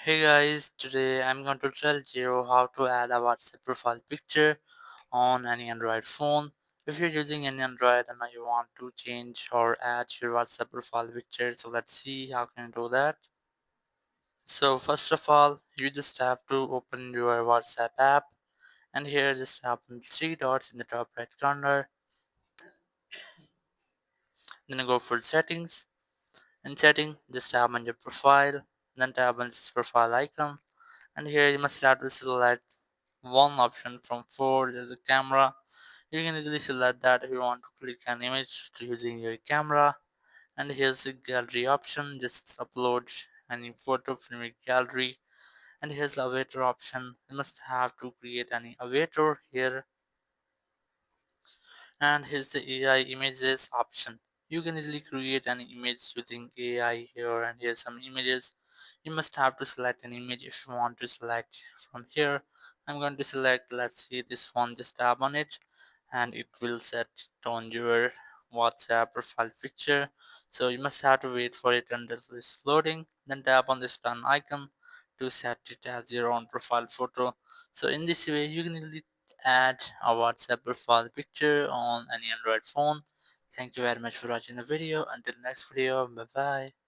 Hey guys, today I'm going to tell you how to add a WhatsApp profile picture on any Android phone. If you're using any Android and now you want to change or add your WhatsApp profile picture, so let's see how can you do that. So first of all, you just have to open your WhatsApp app, and here just tap on three dots in the top right corner. Then go for settings. In setting, just tap on your profile, then tap on this profile icon, and here you must have to select one option from four. There's a camera. You can easily select that if you want to click an image using your camera. And here's the gallery option. Just upload any photo from your gallery. And here's the avatar option. You must have to create any avatar here. And here's the AI images option. You can easily create an image using AI here, and here's some images. You must have to select an image if you want to select from here. I'm going to select, let's see, this one. Just tap on it and it will set it on your WhatsApp profile picture. So you must have to wait for it until it's loading, then tap on this done icon to set it as your own profile photo. So in this way you can easily add a WhatsApp profile picture on any Android phone. Thank you very much for watching the video. Until next video, bye bye.